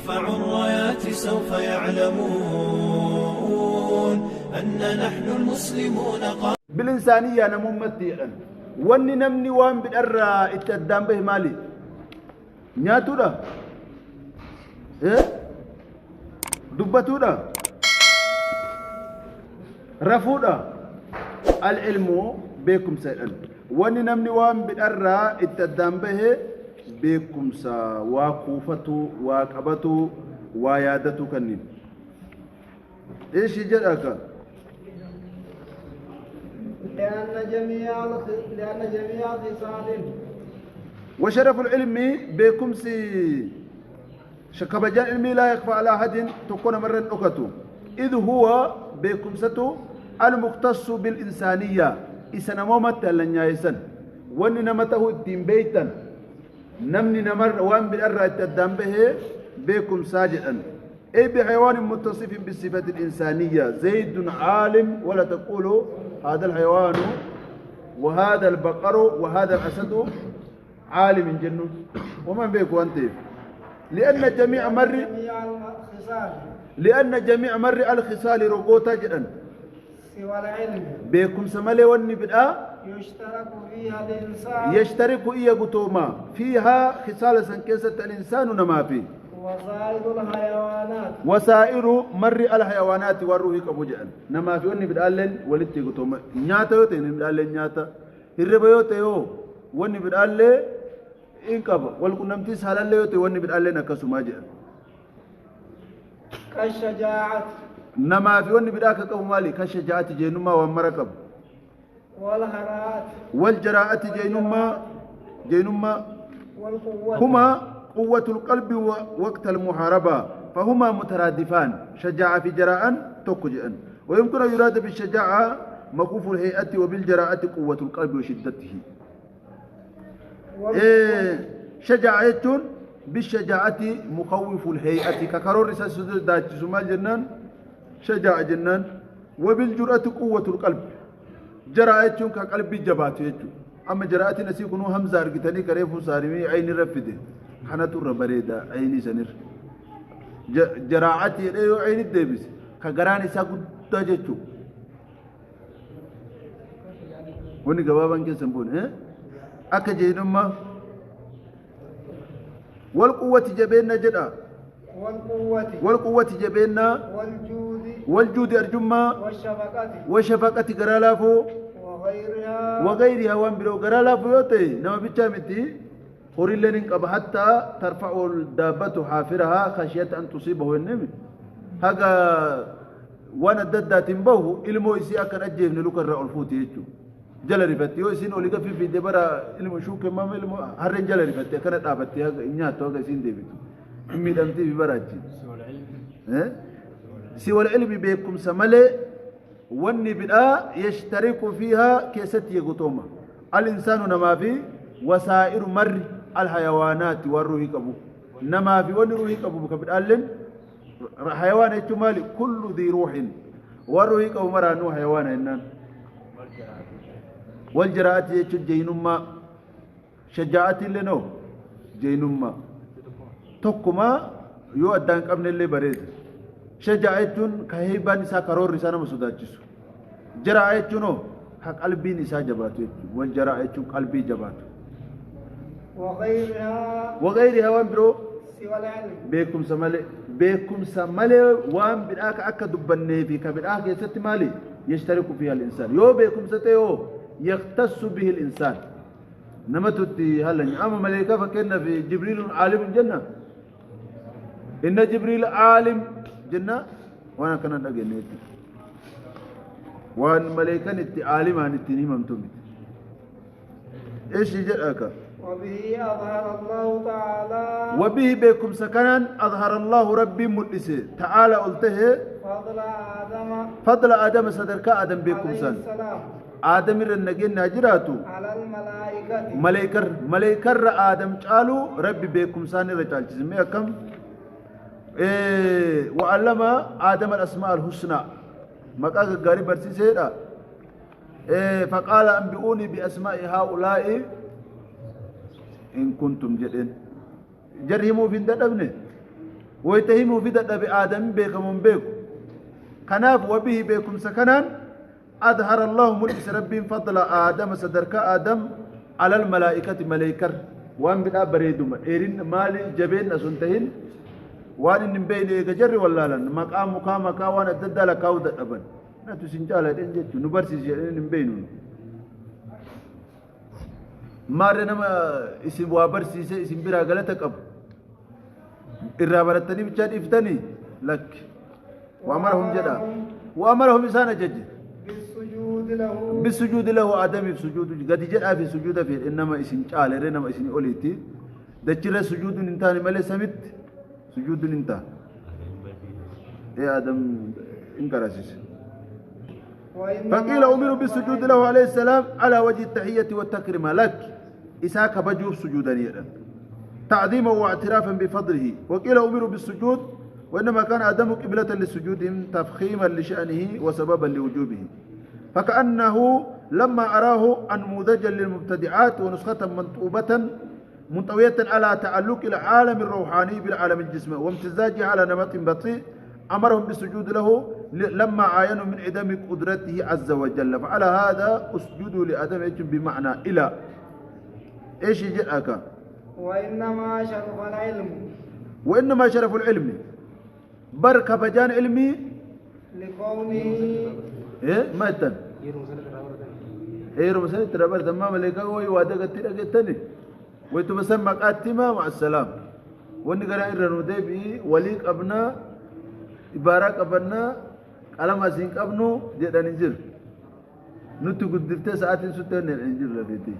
نرفع الرايات سوف يعلمون أن نحن المسلمون. بالإنسانية نمومتي واني نمني وان بالأرى اتدام به مالي نياتو دا إيه دبتو دا رفو دا العلم بكم سيئا واني نمني وان بالأرى اتدام به بكم سا وكوفتو وكبتو ويادتو كنين ايش جدك لأن جميع خصال وشرف العلم بكم سي شكبجان علمي لا يخفى على أحد تكون مرة أكتو إذ هو بكم ستو المختص بالإنسانية إسنا مومت لن يايسن واني نمته الدين بيتا نمني نمر وان بالأرى التدام به بكم ساجدا أي بحيوان متصف بالصفة الإنسانية زيد عالم ولا تقولوا هذا الحيوان وهذا البقر وهذا الأسد عالم جن ومن بيك وانت لأن جميع مر الخصال رقوتا جدا سوى العلم بيكم سمالي واني بدأ يشترك فيها الإنسان يشترك إيا قطوما فيها خصال سنكيسة الإنسان نما فيه وسائر الحيوانات وسائر مر الحيوانات والروح كبوجا نما في وني بدالن ولتي قطوما نياتا يوتي بدالن نياتا الربا يوتي يو وني بدالن إنكب والكنمتي سالال يوتي وني بدالن نكسوما جا كالشجاعة نما في وني بداك كبو مالي كالشجاعة جينما ومركب والجراءة جينما والقوة هما قوة القلب وقت المحاربة فهما مترادفان شجاعة في جراء توكجئا ويمكن أن يراد بالشجاعة مكوف الهيئة وبالجراءة قوة القلب وشدته شجاعة بالشجاعة مخوف الهيئة ككرور رسالة دات سمال جنان شجاعة جنان وبالجرأة قوة القلب جراءة كقلب جبات يجو أما جراءة نسيكونو همزة أرقتني كريفو سارمي عين رفده حناتو ربريدا عيني سنر جراعتي ايو عين الدبس كغراني سا غدا جچو وني غبابان كي سنبون اكا جينما والقوة جبينا جدا والقوة جبينا والجود أرجما والشفقة غرالافو وغيرها وانبرو غرالافو يوتي نما بيتشامتي هوريلين قب حتى ترفع الدابة حافرها خشية أن تصيبه النمي هذا وانا ددات به إلمو يسي أكن أجيه من لوك الرأو الفوت يجو جل رفتي يسين أوليك في دبرا إلمو شوك ما إلمو هرين جل رفتي كانت آبتي هذا إنياتو هذا سين ديبتو إمي دمتي في براجي سوى العلم بيكم سملي واني بدأ يشترك فيها كيست يغطوما الإنسان نما في وسائر مر الحيوانات والروح كبو نما في ون روح كبو كبد ألن حيوان يتمالي كل ذي روح والروح كبو مرانو حيوان إنان والجراءة يتشد جينما شجاعة لنو جينما تقما يو أدان قبل اللي بريد شجاعة كهيبان إسا كرور رسانا مسوداتشسو جراءة نو حق قلبي نساء جباتو والجراءة قلبي جباتو وغيرها وان برو سوى العلم بكم سمالي وان بداك أكا دبني في كبداك يست مالي يشترك فيها الإنسان يو بكم ستيو يختص به الإنسان نمتتي هلا أما ملائكة فكنا في جبريل عالم الجنة إن جبريل عالم جنة وانا كنا نجنيتي وان ملائكة نتي عالم عن التنين ممتومت إيش جاءك وبه أظهر الله تعالى وبه بكم سكنا أظهر الله ربي مؤلسه تعالى قلته فضل آدم صدرك آدم بكم سن آدم النجين ناجراتو على الملائكة ملائكة آدم قالوا ربي بكم سن رجال جزمي كم وعلم آدم الأسماء الحسنى مقاك غاري برسيسه فقال أنبئوني بأسماء هؤلاء إن كنتم جدين جرهموا في الدبن ويتهموا في دد بآدم بكم بكم كناف وبه بكم سكنان أظهر الله ملك رب فضل آدم صدرك آدم على الملائكة ملائكة وان بدا بريدوم إيرين مالي جبين أسنتهن وان إن بين جر ولا لن مقام وانا تدل كاود أبن ناتو سنجالة إنجت نبرسي إن بينون مارنا ما اسم وابرسي اسم برا غلطك أب الرابرتني بجد إفتني لك وأمرهم إنسان جد بالسجود له آدم في سجود قد جاء في سجود في إنما اسم قال إنما اسم أوليتي دجر سجود انتان ملي سمت سجود انتا يا آدم انكرسس فقيل أمروا بالسجود له عليه السلام على وجه التحية والتكريم لك إساك بجوب سجودا تعظيما واعترافا بفضله وقيل أمروا بالسجود وإنما كان آدم قبلة للسجود تفخيما لشأنه وسببا لوجوبه فكأنه لما أراه أنموذجا للمبتدعات ونسخة منطوبة منطوية على تعلق العالم الروحاني بالعالم الجسمي وامتزاجه على نمط بطيء أمرهم بالسجود له لما عاينوا من عدم قدرته عز وجل فعلى هذا اسجدوا لآدم بمعنى إلى إيش جاءك وإنما شرف العلم بركة بجان علمي لكونه إيه ما يتن إيه رمسان ترابر تمام ملكا وي وادا قتيرا قتني ويتبسم قاتما مع السلام ونقرأ إرنو ديبي وليك أبنا إبارك أبنا قلم أسينك أبنو جدا ننجل نتو قدرت ساعتين ستين ننجل لديتي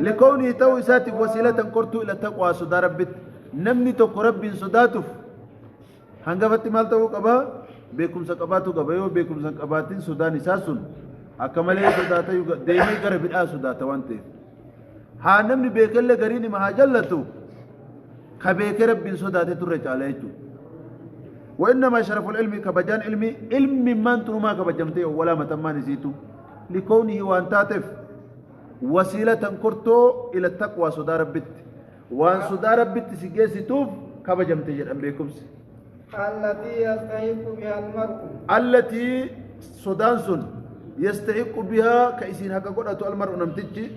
لكونه تو ساتي وسيلة قرتو إلى التقوى صدى ربت نمني تقو رب صداتف هنگفت مال تو قبا بكم سقباتو قبا يو بكم سقباتين صدى نساسون أكمله صداتا يو ديمي قرب الآ صداتا وانته ها نمني بيكل غريني مهاجلتو كبيك رب صداتا ترج عليتو وإنما شرف العلم كبجان علمي علم من تنما كبجمته ولا متمان نسيتو لكونه وانتاتف وسيلة قرتو إلى التقوى صدى ربت وان صدى ربت سيجيسي توف كبجمته جرم بكم التي يستحق بها المرء التي صدانسون يستحق بها كيسين هكا قرأت المرء نمتجي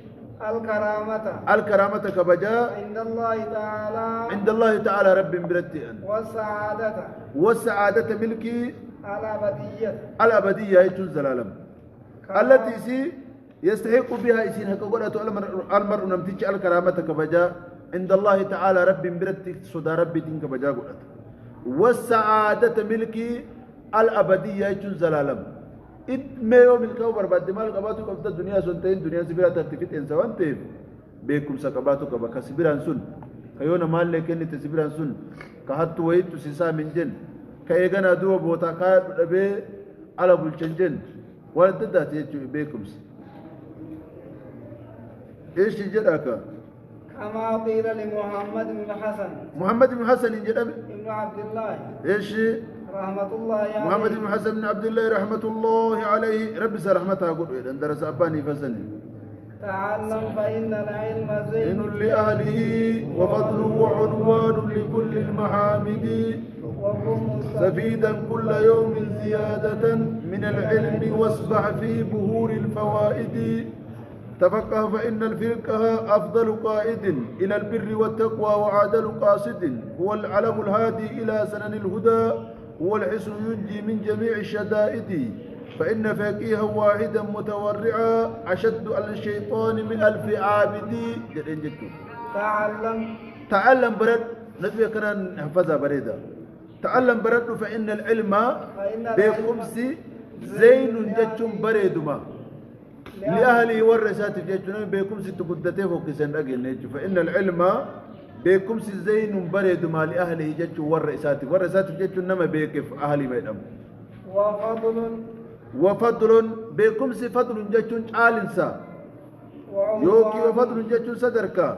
الكرامة كبجا عند الله تعالى رب برتئا والسعادة ملكي الأبدية يجوز زلالم التي سي يستحق بها إسين هكا قرأت المرء نمتجي الكرامة كبجا عند الله تعالى رب برتئ صدى رب دين كبجا قرأت والسعادة ملكي الأبدية يجوز زلالم ما يوم الكوبر بعد ما القباتو قبضة الدنيا سنتين دنيا سبيرة ترتفت إنسا وانتين بيكم سكباتو كبا كسبيران سن كيونا مال لكني تسبيران سن كهات ويت تسيسا من جن كيغانا دو بوتا كايب ربي على بلشنجن وانتدات يجو بيكم ايش جدك كما قيل لمحمد بن حسن محمد بن حسن جدب ابن عبد الله ايش رحمة الله عليه محمد بن حسن بن عبد الله رحمة الله عليه رب رحمتها قل إذا درس أباني فسني تعلم فإن العلم زين لأهله وفضل وعنوان لكل المحامد سفيدا كل يوم زيادة من العلم واصبح في بهور الفوائد تفقه فإن الفقه أفضل قائد إلى البر والتقوى وعادل قاصد هو العلم الهادي إلى سنن الهدى هو الحسن ينجي من جميع الشدائد فإن فقيها واحدا متورعا أشد على الشيطان من ألف عابد تعلم برد نتبه كنا نحفظها بريدا تعلم برد فإن العلم بخمس زين جتشم بريدما لأهله والرسات جتشم بخمس تقدته وكسن أجل فإن العلم بكم زين بريد ما لأهله جتش والرئسات جتش نما بيكف أهلي ميدم وفضل بكم فضل جتش عالنسا يوكي وفضل جتش صدركا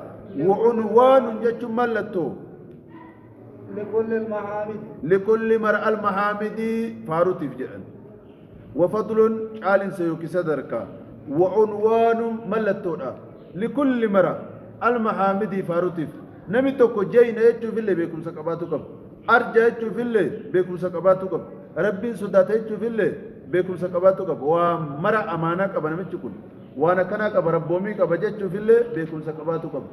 وعنوان جتش ملتو لكل مرء المحامد فاروتي فجأن وفضل عالنسا يوكي صدركا وعنوان ملتو لكل مرء المحامد فاروتي نمي توكو جينا يجو في اللي بيكم سكباتو كب أرجع يجو في اللي بيكم سكباتو كب ربي سودات يجو في اللي بيكم سكباتو كب ومرا أمانة كب نمي تكون وانا كنا كب ربومي كب جيجو في اللي بيكم سكباتو كب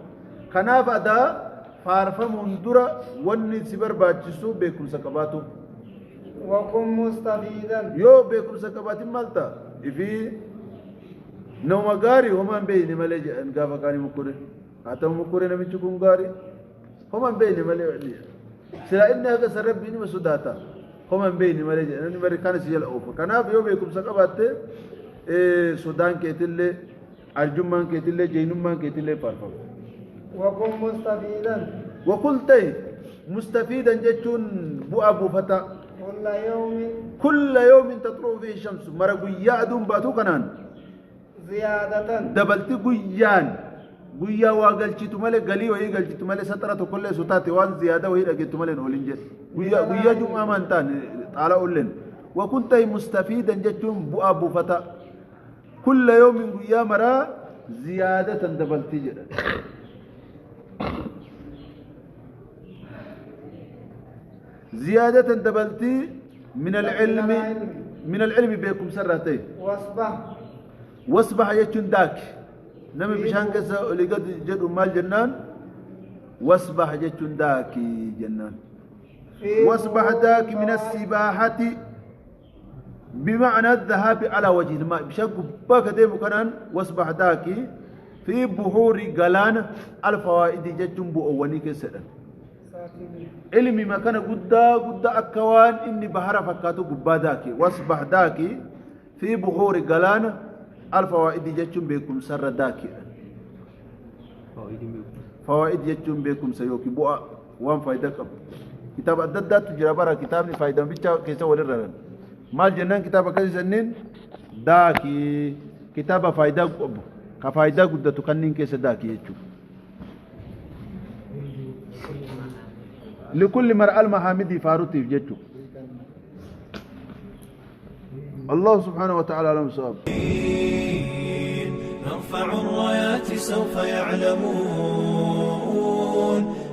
كنا فدا فارفا مندورا وني سبر باجسو بيكم سكباتو وكن مستفيدا يو بيكم سكباتي مالتا في نوم غاري هما بيني مالي انغافا كاني مكوري atau mukure nami cukup gari homan beni male sila inna ga sarabbi ni masudata homan beni male ni bari kan siyal ofa kana yo be kum sakabatte sudan ketille arjumman ketille jainumman ketille parfa wa kum mustafidan wa qultay mustafidan jachun bu abu fata kulla yawmin tatlu fi shams maraguya adum batu kanan ziyadatan dabalti guyan guyyaa waa galchitu malee galii wayii galchitu malee satara tokkollee sutaate waan ziyaadaa wayii dhageettu malee oolin jedhe guyyaa jum'aa maan taane xaala olleen wakuntai mustafiidan jechuun bu'aa buufata kulla yoomin guyyaa maraa ziyaadatan dabaltii jedha ziyaadatan dabaltii min alcilmi beekum sarratee wasbax jechuun daaki نمي بشان كسا ولقد جد مال جنان واصبح جتون داكي جنان واصبح داكي من السباحة بمعنى الذهاب على وجه الماء بشان باك ديمو كنان واصبح داكي في بحور قلان الفوائد جتون بؤوني كسدن علمي ما كان قد أكوان إني بحر فكاتو قبا داكي واصبح داكي في بحور قلان الفوائد جتشم بكم سر داكي فوائد جتشم بكم سيوكي بوا وان فايدة قبل كتاب الددات تجرى برا كتاب فايدة بيتشا كيسا ولررن مال جنان كتاب كذي سنين داكي كتاب فايدة قبل كفايدة قد تكنين كيسا داكي يتشم لكل مرأة المحامد فاروتي جتشم الله سبحانه وتعالى على مصاب نرفع الرايات سوف يعلمون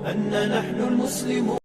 أن نحن المسلمون